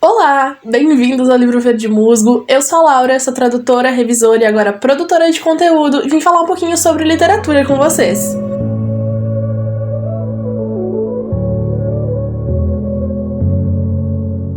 Olá, bem-vindos ao Livro Verde Musgo. Eu sou a Laura, sou tradutora, revisora e agora produtora de conteúdo e vim falar um pouquinho sobre literatura com vocês.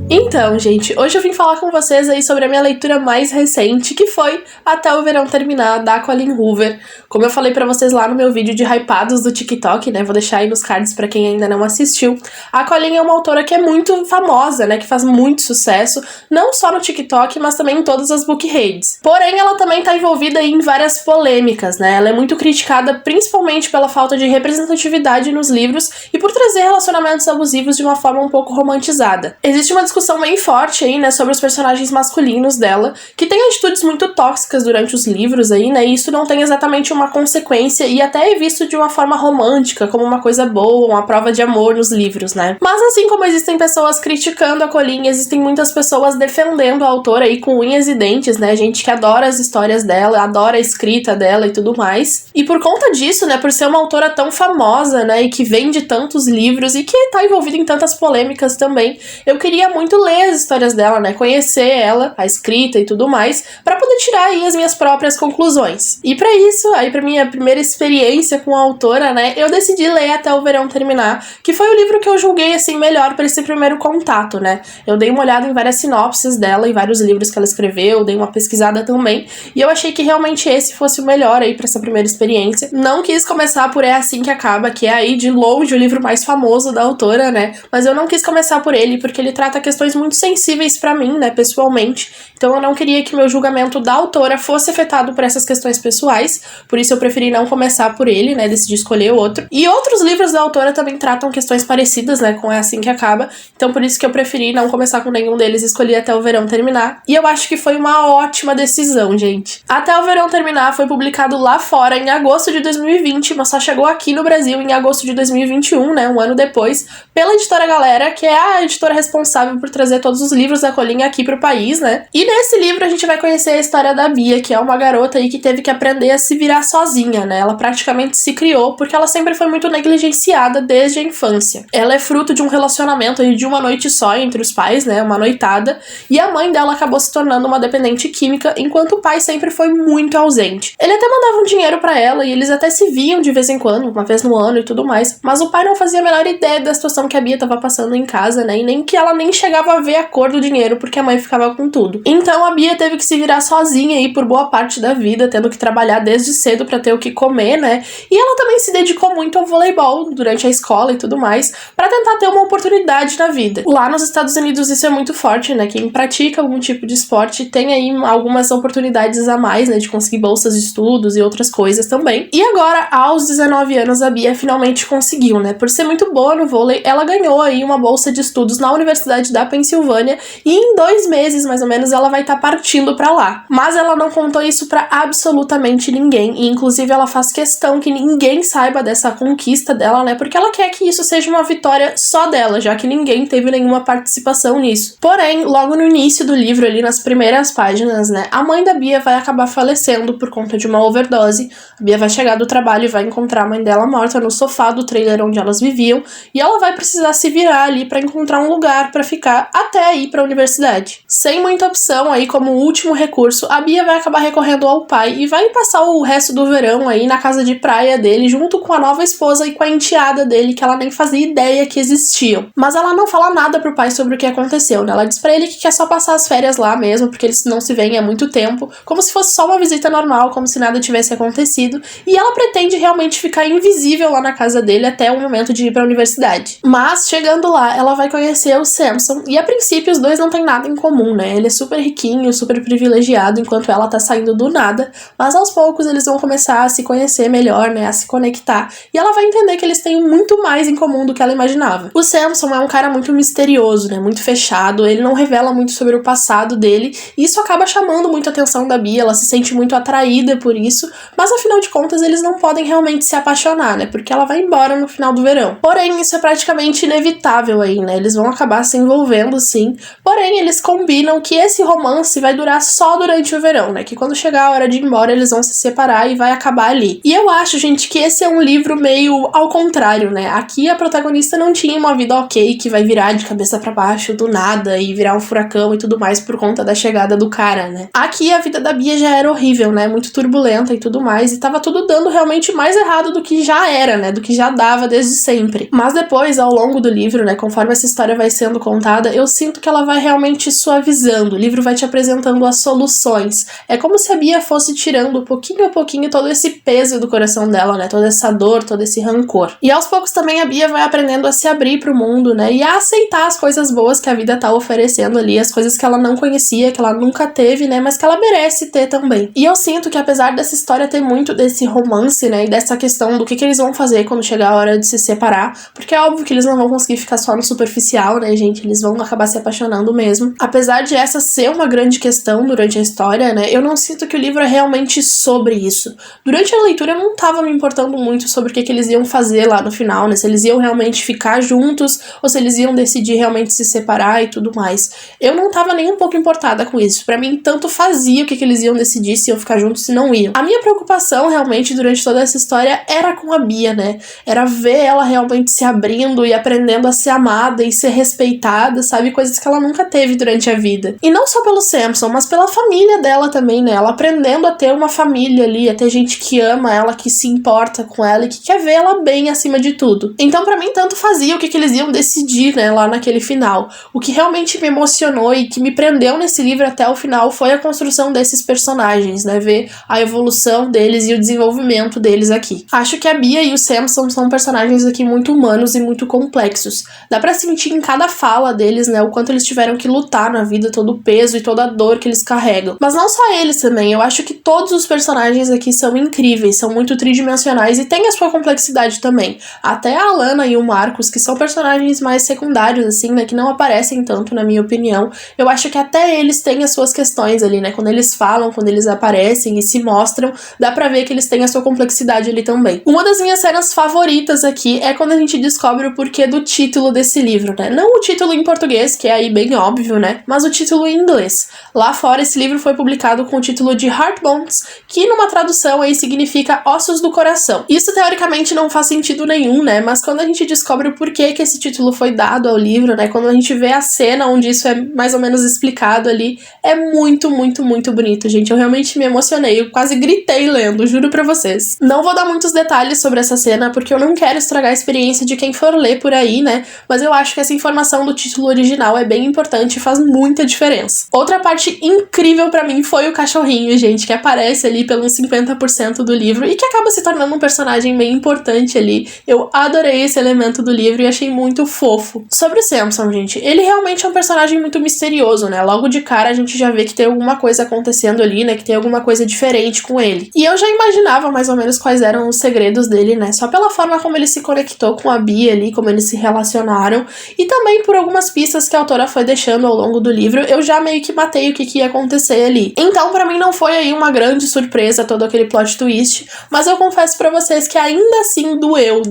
Então, gente, hoje eu vim falar com vocês aí sobre a minha leitura mais recente, que foi Até o Verão Terminar, da Colleen Hoover. Como eu falei pra vocês lá no meu vídeo de hypados do TikTok, né, vou deixar aí nos cards pra quem ainda não assistiu, a Colleen é uma autora que é muito famosa, né, que faz muito sucesso, não só no TikTok, mas também em todas as book reads. Porém, ela também tá envolvida aí em várias polêmicas, né, ela é muito criticada principalmente pela falta de representatividade nos livros e por trazer relacionamentos abusivos de uma forma um pouco romantizada. Existe uma discussão bem forte aí, né, sobre os personagens masculinos dela, que tem atitudes muito tóxicas durante os livros aí, né, e isso não tem exatamente uma consequência e até é visto de uma forma romântica, como uma coisa boa, uma prova de amor nos livros, né. Mas assim como existem pessoas criticando a Colleen, existem muitas pessoas defendendo a autora aí com unhas e dentes, né, gente que adora as histórias dela, adora a escrita dela e tudo mais. E por conta disso, né, por ser uma autora tão famosa, né, e que vende tantos livros e que tá envolvida em tantas polêmicas também, eu queria muito ler as histórias dela, né, conhecer ela, a escrita e tudo mais, pra poder tirar aí as minhas próprias conclusões. E pra isso, aí pra minha primeira experiência com a autora, né, eu decidi ler Até o Verão Terminar, que foi o livro que eu julguei, assim, melhor pra esse primeiro contato, né. Eu dei uma olhada em várias sinopses dela, em vários livros que ela escreveu, dei uma pesquisada também, e eu achei que realmente esse fosse o melhor aí pra essa primeira experiência. Não quis começar por É Assim Que Acaba, que é aí de longe o livro mais famoso da autora, né, mas eu não quis começar por ele, porque ele trata questões muito sensíveis pra mim, né, pessoalmente, então eu não queria que meu julgamento da autora fosse afetado por essas questões pessoais, por isso eu preferi não começar por ele, né, decidi escolher outro. E outros livros da autora também tratam questões parecidas, né, com É Assim Que Acaba, então por isso que eu preferi não começar com nenhum deles e escolhi Até o Verão Terminar, e eu acho que foi uma ótima decisão, gente. Até o Verão Terminar foi publicado lá fora em agosto de 2020, mas só chegou aqui no Brasil em agosto de 2021, né, um ano depois, pela editora Galera, que é a editora responsável por trazer todos os livros da Colleen aqui pro país, né? E nesse livro a gente vai conhecer a história da Bia, que é uma garota aí que teve que aprender a se virar sozinha, né? Ela praticamente se criou porque ela sempre foi muito negligenciada desde a infância. Ela é fruto de um relacionamento aí de uma noite só entre os pais, né? Uma noitada, e a mãe dela acabou se tornando uma dependente química, enquanto o pai sempre foi muito ausente. Ele até mandava um dinheiro pra ela e eles até se viam de vez em quando, uma vez no ano e tudo mais, mas o pai não fazia a menor ideia da situação que a Bia tava passando em casa, né? E nem que ela nem chegava a ver a cor do dinheiro, porque a mãe ficava com tudo. Então a Bia teve que se virar sozinha aí por boa parte da vida, tendo que trabalhar desde cedo pra ter o que comer, né? E ela também se dedicou muito ao voleibol durante a escola e tudo mais, pra tentar ter uma oportunidade na vida. Lá nos Estados Unidos isso é muito forte, né? Quem pratica algum tipo de esporte tem aí algumas oportunidades a mais, né? De conseguir bolsas de estudos e outras coisas também. E agora, aos 19 anos, a Bia finalmente conseguiu, né? Por ser muito boa no vôlei, ela ganhou aí uma bolsa de estudos na Universidade da Pensilvânia e em 2 meses, mais ou menos, ela vai estar partindo pra lá. Mas ela não contou isso pra absolutamente ninguém e, inclusive, ela faz questão que ninguém saiba dessa conquista dela, né? Porque ela quer que isso seja uma vitória só dela, já que ninguém teve nenhuma participação nisso. Porém, logo no início do livro, ali nas primeiras páginas, né, a mãe da Bia vai acabar falecendo por conta de uma overdose. A Bia vai chegar do trabalho e vai encontrar a mãe dela morta no sofá do trailer onde elas viviam e ela vai precisar se virar ali pra encontrar um lugar pra ficar até ir pra universidade. Sem muita opção aí como último recurso, a Bia vai acabar recorrendo ao pai e vai passar o resto do verão aí na casa de praia dele, junto com a nova esposa e com a enteada dele, que ela nem fazia ideia que existiam. Mas ela não fala nada pro pai sobre o que aconteceu, né? Ela diz pra ele que quer só passar as férias lá mesmo, porque eles não se veem há muito tempo, como se fosse só uma visita normal, como se nada tivesse acontecido, e ela pretende realmente ficar invisível lá na casa dele até o momento de ir pra universidade. Mas, chegando lá, ela vai conhecer o Samson, e a princípio os dois não têm nada em comum, né? Ele é super riquinho, super privilegiado, enquanto ela tá saindo do nada, mas aos poucos eles vão começar a se conhecer melhor, né? A se conectar, e ela vai entender que eles têm muito mais em comum do que ela imaginava. O Samson é um cara muito misterioso, né? Muito fechado, ele não revela muito sobre o passado dele, e isso acaba chamando muito a atenção da Bia, ela se sente muito atraída por isso, mas afinal de contas eles não podem realmente se apaixonar, né? Porque ela vai embora no final do verão. Porém, isso é praticamente inevitável aí, né? Eles vão acabar se envolvendo desenvolvendo, sim. Porém, eles combinam que esse romance vai durar só durante o verão, né? Que quando chegar a hora de ir embora, eles vão se separar e vai acabar ali. E eu acho, gente, que esse é um livro meio ao contrário, né? Aqui a protagonista não tinha uma vida ok, que vai virar de cabeça pra baixo do nada e virar um furacão e tudo mais por conta da chegada do cara, né? Aqui a vida da Bia já era horrível, né? Muito turbulenta e tudo mais, e tava tudo dando realmente mais errado do que já era, né? Do que já dava desde sempre. Mas depois, ao longo do livro, né? Conforme essa história vai sendo contada, eu sinto que ela vai realmente suavizando. O livro vai te apresentando as soluções. É como se a Bia fosse tirando pouquinho a pouquinho todo esse peso do coração dela, né? Toda essa dor, todo esse rancor. E aos poucos também a Bia vai aprendendo a se abrir pro mundo, né? E a aceitar as coisas boas que a vida tá oferecendo ali, as coisas que ela não conhecia, que ela nunca teve, né? Mas que ela merece ter também. E eu sinto que apesar dessa história ter muito desse romance, né? E dessa questão do que eles vão fazer quando chegar a hora de se separar, porque é óbvio que eles não vão conseguir ficar só no superficial, né, gente? Eles vão acabar se apaixonando mesmo. Apesar de essa ser uma grande questão durante a história, né? Eu não sinto que o livro é realmente sobre isso. Durante a leitura eu não tava me importando muito sobre o que eles iam fazer lá no final, né? Se eles iam realmente ficar juntos ou se eles iam decidir realmente se separar e tudo mais. Eu não tava nem um pouco importada com isso. Pra mim, tanto fazia o que eles iam decidir, se iam ficar juntos, se não iam. A minha preocupação, realmente, durante toda essa história era com a Bia, né? Era ver ela realmente se abrindo e aprendendo a ser amada e ser respeitada, sabe? Coisas que ela nunca teve durante a vida. E não só pelo Samson, mas pela família dela também, né? Ela aprendendo a ter uma família ali, a ter gente que ama ela, que se importa com ela e que quer ver ela bem acima de tudo. Então, pra mim, tanto fazia o que eles iam decidir, né? Lá naquele final. O que realmente me emocionou e que me prendeu nesse livro até o final foi a construção desses personagens, né? Ver a evolução deles e o desenvolvimento deles aqui. Acho que a Bia e o Samson são personagens aqui muito humanos e muito complexos. Dá pra sentir em cada fala deles, né, o quanto eles tiveram que lutar na vida, todo o peso e toda a dor que eles carregam. Mas não só eles também, eu acho que todos os personagens aqui são incríveis, são muito tridimensionais e têm a sua complexidade também. Até a Alana e o Marcos, que são personagens mais secundários, assim, né, que não aparecem tanto, na minha opinião, eu acho que até eles têm as suas questões ali, né, quando eles falam, quando eles aparecem e se mostram, dá pra ver que eles têm a sua complexidade ali também. Uma das minhas cenas favoritas aqui é quando a gente descobre o porquê do título desse livro, né? Não o título em português, que é aí bem óbvio, né? Mas o título em inglês. Lá fora, esse livro foi publicado com o título de Heart Bones, que numa tradução aí significa ossos do coração. Isso teoricamente não faz sentido nenhum, né? Mas quando a gente descobre o porquê que esse título foi dado ao livro, né? Quando a gente vê a cena onde isso é mais ou menos explicado ali, é muito, muito, muito bonito, gente. Eu realmente me emocionei, eu quase gritei lendo, juro pra vocês. Não vou dar muitos detalhes sobre essa cena, porque eu não quero estragar a experiência de quem for ler por aí, né? Mas eu acho que essa informação do título original é bem importante e faz muita diferença. Outra parte incrível pra mim foi o cachorrinho, gente, que aparece ali pelos 50% do livro e que acaba se tornando um personagem bem importante ali. Eu adorei esse elemento do livro e achei muito fofo. Sobre o Samson, gente, ele realmente é um personagem muito misterioso, né? Logo de cara a gente já vê que tem alguma coisa acontecendo ali, né? Que tem alguma coisa diferente com ele. E eu já imaginava mais ou menos quais eram os segredos dele, né? Só pela forma como ele se conectou com a Bia ali, como eles se relacionaram, e também por algumas pistas que a autora foi deixando ao longo do livro, eu já meio que matei o que ia acontecer ali. Então, pra mim não foi aí uma grande surpresa todo aquele plot twist, mas eu confesso pra vocês que ainda assim doeu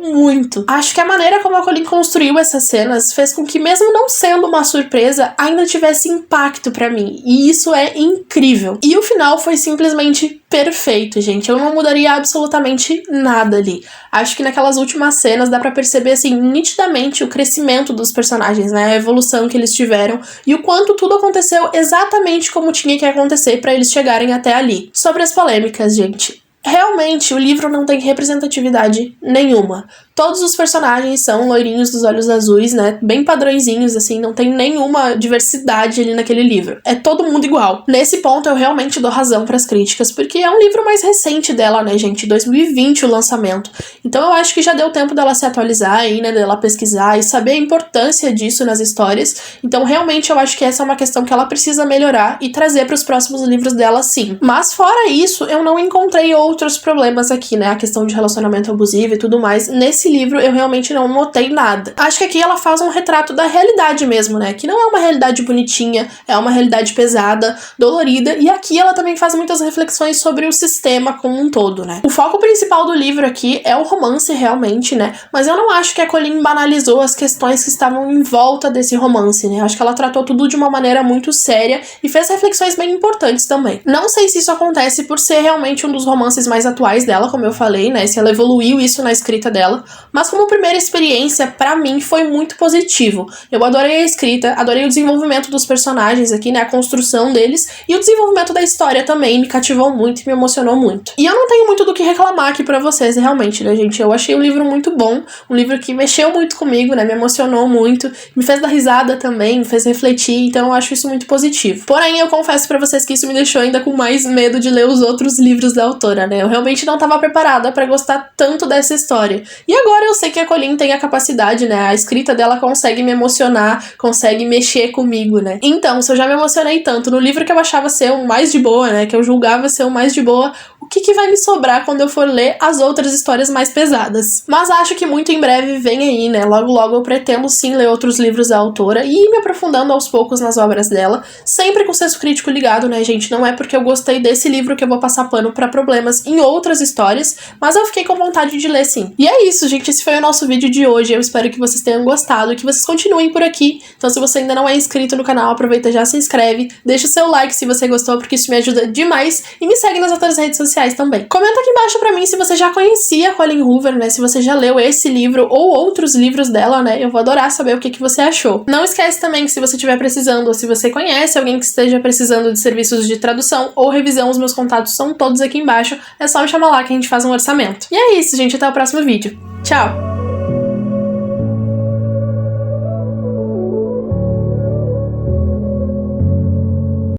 muito. Acho que a maneira como a Colleen construiu essas cenas fez com que, mesmo não sendo uma surpresa, ainda tivesse impacto pra mim, e isso é incrível. E o final foi simplesmente perfeito, gente. Eu não mudaria absolutamente nada ali. Acho que naquelas últimas cenas dá pra perceber, assim, nitidamente o crescimento dos personagens, né? A evolução que eles tiveram e o quanto tudo aconteceu exatamente como tinha que acontecer pra eles chegarem até ali. Sobre as polêmicas, gente. Realmente, o livro não tem representatividade nenhuma. Todos os personagens são loirinhos dos olhos azuis, né? Bem padrõezinhos, assim, não tem nenhuma diversidade ali naquele livro. É todo mundo igual. Nesse ponto, eu realmente dou razão pras críticas, porque é um livro mais recente dela, né, gente? 2020 o lançamento. Então eu acho que já deu tempo dela se atualizar aí, né? Dela pesquisar e saber a importância disso nas histórias. Então, realmente, eu acho que essa é uma questão que ela precisa melhorar e trazer pros próximos livros dela, sim. Mas, fora isso, eu não encontrei outros problemas aqui, né? A questão de relacionamento abusivo e tudo mais nesse nesse livro eu realmente não notei nada. Acho que aqui ela faz um retrato da realidade mesmo, né? Que não é uma realidade bonitinha, é uma realidade pesada, dolorida, e aqui ela também faz muitas reflexões sobre o sistema como um todo, né? O foco principal do livro aqui é o romance realmente, né? Mas eu não acho que a Colleen banalizou as questões que estavam em volta desse romance, né? Acho que ela tratou tudo de uma maneira muito séria e fez reflexões bem importantes também. Não sei se isso acontece por ser realmente um dos romances mais atuais dela, como eu falei, né? Se ela evoluiu isso na escrita dela, mas como primeira experiência, pra mim foi muito positivo. Eu adorei a escrita, adorei o desenvolvimento dos personagens aqui, né? A construção deles e o desenvolvimento da história também me cativou muito e me emocionou muito. E eu não tenho muito do que reclamar aqui pra vocês, realmente, né, gente? Eu achei o livro muito bom, um livro que mexeu muito comigo, né? Me emocionou muito, me fez dar risada também, me fez refletir, então eu acho isso muito positivo. Porém, eu confesso pra vocês que isso me deixou ainda com mais medo de ler os outros livros da autora, né? Eu realmente não tava preparada pra gostar tanto dessa história. E agora eu sei que a Colleen tem a capacidade, né? A escrita dela consegue me emocionar, consegue mexer comigo, né? Então, se eu já me emocionei tanto no livro que eu achava ser o mais de boa, né? Que eu julgava ser o mais de boa, o que vai me sobrar quando eu for ler as outras histórias mais pesadas? Mas acho que muito em breve vem aí, né? Logo logo eu pretendo sim ler outros livros da autora e ir me aprofundando aos poucos nas obras dela, sempre com o senso crítico ligado, né, gente? Não é porque eu gostei desse livro que eu vou passar pano pra problemas em outras histórias, mas eu fiquei com vontade de ler sim. E é isso, gente, esse foi o nosso vídeo de hoje. Eu espero que vocês tenham gostado e que vocês continuem por aqui. Então, se você ainda não é inscrito no canal, aproveita e já se inscreve, deixa o seu like se você gostou, porque isso me ajuda demais, e me segue nas outras redes sociais também. Comenta aqui embaixo pra mim se você já conhecia a Colleen Hoover, né? Se você já leu esse livro ou outros livros dela, né? Eu vou adorar saber o que você achou. Não esquece também que se você estiver precisando, ou se você conhece alguém que esteja precisando de serviços de tradução ou revisão, os meus contatos são todos aqui embaixo. É só me chamar lá que a gente faz um orçamento. E é isso, gente. Até o próximo vídeo. Tchau!